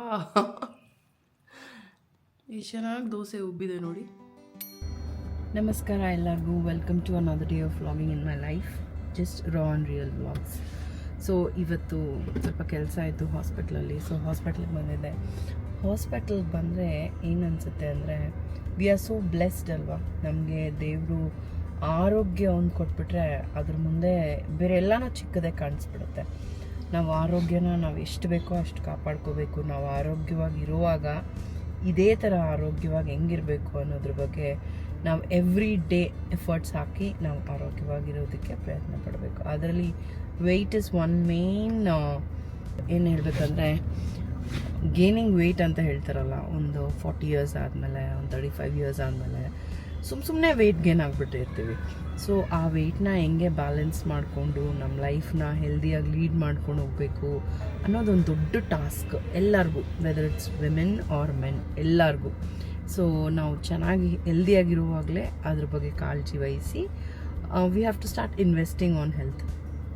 ಎಷ್ಟು ಚೆನ್ನಾಗಿ ದೋಸೆ ಉಬ್ಬಿದೆ ನೋಡಿ. ನಮಸ್ಕಾರ ಎಲ್ಲರಿಗೂ, welcome to another day of vlogging in my life, just raw and real vlogs. So ಇವತ್ತು ಸ್ವಲ್ಪ ಕೆಲಸ ಆಯಿತು ಹಾಸ್ಪಿಟ್ಲಲ್ಲಿ. ಸೊ ಹಾಸ್ಪಿಟ್ಲಿಗೆ ಬಂದಿದ್ದೆ. ಹಾಸ್ಪಿಟ್ಲಿಗೆ ಬಂದರೆ ಏನು ಅನಿಸುತ್ತೆ ಅಂದರೆ, ವಿ ಆರ್ ಸೋ ಬ್ಲೆಸ್ಡ್ ಅಲ್ವಾ. ನಮಗೆ ದೇವರು ಆರೋಗ್ಯ ಒಂದು ಕೊಟ್ಬಿಟ್ರೆ ಅದ್ರ ಮುಂದೆ ಬೇರೆ ಎಲ್ಲನೂ ಚಿಕ್ಕದೇ ಕಾಣಿಸ್ಬಿಡುತ್ತೆ. ನಾವು ಆರೋಗ್ಯನ ನಾವು ಎಷ್ಟು ಬೇಕೋ ಅಷ್ಟು ಕಾಪಾಡ್ಕೋಬೇಕು. ನಾವು ಆರೋಗ್ಯವಾಗಿರುವಾಗ ಇದೇ ಥರ ಆರೋಗ್ಯವಾಗಿ ಹೆಂಗಿರಬೇಕು ಅನ್ನೋದ್ರ ಬಗ್ಗೆ ನಾವು ಎವ್ರಿ ಡೇ ಎಫರ್ಟ್ಸ್ ಹಾಕಿ ನಾವು ಆರೋಗ್ಯವಾಗಿರೋದಕ್ಕೆ ಪ್ರಯತ್ನ ಪಡಬೇಕು. ಅದರಲ್ಲಿ ವೆಯ್ಟ್ ಇಸ್ ಒನ್ ಮೇನ್, ಏನು ಹೇಳಬೇಕಂದ್ರೆ ಗೇನಿಂಗ್ ವೆಯ್ಟ್ ಅಂತ ಹೇಳ್ತಾರಲ್ಲ. ಒಂದು 40 ಇಯರ್ಸ್ ಆದಮೇಲೆ, ಒಂದು 35 ಇಯರ್ಸ್ ಆದಮೇಲೆ ಸುಮ್ಮನೆ ವೆಯ್ಟ್ ಗೇನ್ ಆಗಿಬಿಟ್ಟಿರ್ತೀವಿ. ಸೊ ಆ ವೆಯ್ಟ್ನ ಹೆಂಗೆ ಬ್ಯಾಲೆನ್ಸ್ ಮಾಡಿಕೊಂಡು ನಮ್ಮ ಲೈಫ್ನ ಹೆಲ್ದಿಯಾಗಿ ಲೀಡ್ ಮಾಡ್ಕೊಂಡು ಹೋಗಬೇಕು ಅನ್ನೋದೊಂದು ದೊಡ್ಡ ಟಾಸ್ಕ್ ಎಲ್ಲರಿಗೂ, whether it's women or men, ಎಲ್ಲರಿಗೂ. ಸೊ ನಾವು ಚೆನ್ನಾಗಿ ಹೆಲ್ದಿಯಾಗಿರುವಾಗಲೇ ಅದ್ರ ಬಗ್ಗೆ ಕಾಳಜಿ ವಹಿಸಿ we have to start investing on health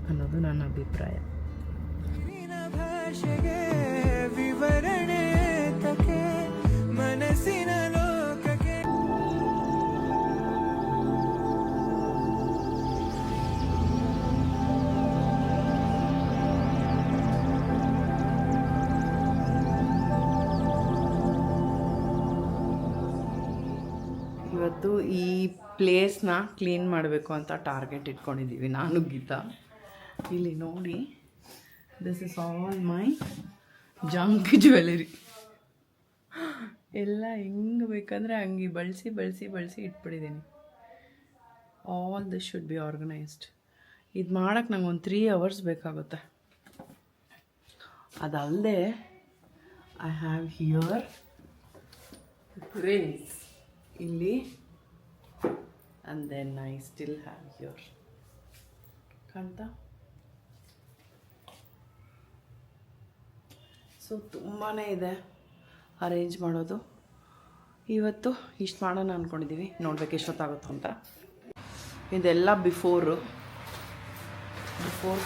ಅನ್ನೋದು ನನ್ನ ಅಭಿಪ್ರಾಯ. ಇವತ್ತು ಈ ಪ್ಲೇಸ್ನ ಕ್ಲೀನ್ ಮಾಡಬೇಕು ಅಂತ ಟಾರ್ಗೆಟ್ ಇಟ್ಕೊಂಡಿದ್ದೀವಿ ನಾನು ಗೀತಾ. ಇಲ್ಲಿ ನೋಡಿ, this is all my junk jewellery. ಎಲ್ಲ ಹೆಂಗೆ ಬೇಕಂದರೆ ಹಂಗೆ ಬಳಸಿ ಇಟ್ಬಿಟ್ಟಿದ್ದೀನಿ. All this should be organised. ಇದು ಮಾಡೋಕ್ಕೆ ನಂಗೆ ಒಂದು 3 hours ಬೇಕಾಗುತ್ತೆ. ಅದಲ್ಲದೆ ಐ ಹ್ಯಾವ್ ಹಿಯರ್ ರಿಂಗ್ಸ್ ಇಲ್ಲಿ, and then I still have here, ಕಾಣ್ತಾ? ಸೊ ತುಂಬಾ ಇದೆ ಅರೇಂಜ್ ಮಾಡೋದು. ಇವತ್ತು ಇಷ್ಟು ಮಾಡೋಣ ಅಂದ್ಕೊಂಡಿದ್ದೀವಿ, ನೋಡ್ಬೇಕು ಎಷ್ಟೊತ್ತಾಗುತ್ತೋ ಅಂತ. ಇದೆಲ್ಲ before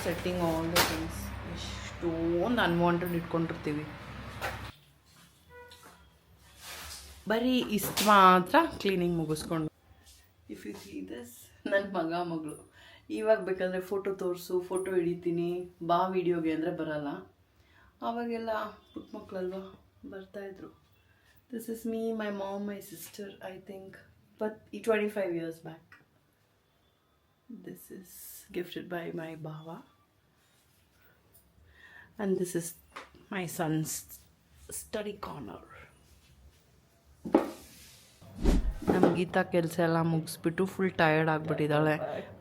setting all the things. ಎಷ್ಟೊಂದು ಅನ್ವಾಂಟೆಡ್ ಇಟ್ಕೊಂಡಿರ್ತೀವಿ. ಬರೀ ಇಷ್ಟು ಮಾತ್ರ ಕ್ಲೀನಿಂಗ್ ಮುಗಿಸ್ಕೊಂಡು. ಇಫ್ ಯು ಸಿ ದಿಸ್, ನನ್ನ ಮಗಳು ಇವಾಗ ಬೇಕಾದರೆ ಫೋಟೋ ತೋರಿಸು, ಫೋಟೋ ಹಿಡಿತೀನಿ, ಬಾ ವಿಡಿಯೋಗೆ ಅಂದರೆ ಬರಲ್ಲ. ಆವಾಗೆಲ್ಲ ಪುಟ್ಟ ಮಕ್ಕಳಲ್ವ, ಬರ್ತಾಯಿದ್ರು. This is me, my mom, my sister, I think, but 25 years back. This is gifted by my ಭಾವ, and this is my son's study corner. ನಮ್ಮ ಗೀತಾ ಕೆಲಸ ಎಲ್ಲ ಮುಗಿಸ್ಬಿಟ್ಟು ಫುಲ್ ಟಯರ್ಡ್ ಆಗಿಬಿಟ್ಟಿದ್ದಾಳೆ.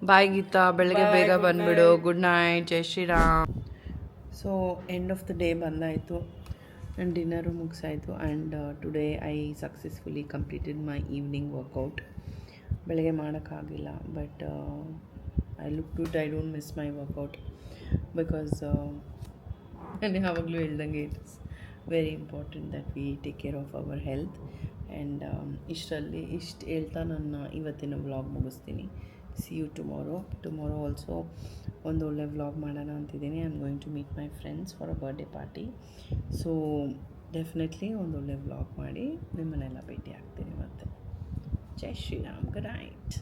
ಬಾಯ್ ಗೀತಾ, ಬೆಳಗ್ಗೆ ಬೇಗ ಬಂದುಬಿಡು. ಗುಡ್ ನೈಟ್, ಜೈ Shriram. So end of the day ಬಂದಾಯಿತು, ಆ್ಯಂಡ್ ಡಿನ್ನರು ಮುಗಿಸಾಯಿತು. And today I successfully completed my evening workout. ಬೆಳಗ್ಗೆ ಮಾಡೋಕ್ಕಾಗಿಲ್ಲ, but I look good. I don't miss my workout because ನಾನು ಯಾವಾಗಲೂ ಹೇಳ್ದಂಗೆ it is very important that we take care of our health. And ಇಷ್ಟು ಹೇಳ್ತಾ ನನ್ನ ಇವತ್ತಿನ ವ್ಲಾಗ್ ಮುಗಿಸ್ತೀನಿ. ಸಿ ಯು ಟುಮಾರೋ ಆಲ್ಸೋ ಒಂದು ಒಳ್ಳೆ ವ್ಲಾಗ್ ಮಾಡೋಣ ಅಂತಿದ್ದೀನಿ. I am going to meet my friends for a birthday party. So definitely ಒಂದೊಳ್ಳೆ ವ್ಲಾಗ್ ಮಾಡಿ ನಿಮ್ಮನ್ನೆಲ್ಲ ಭೇಟಿ ಆಗ್ತೀನಿ ಮತ್ತೆ. ಜೈ ಶ್ರೀರಾಮ್, ಗುಡ್ ನೈಟ್.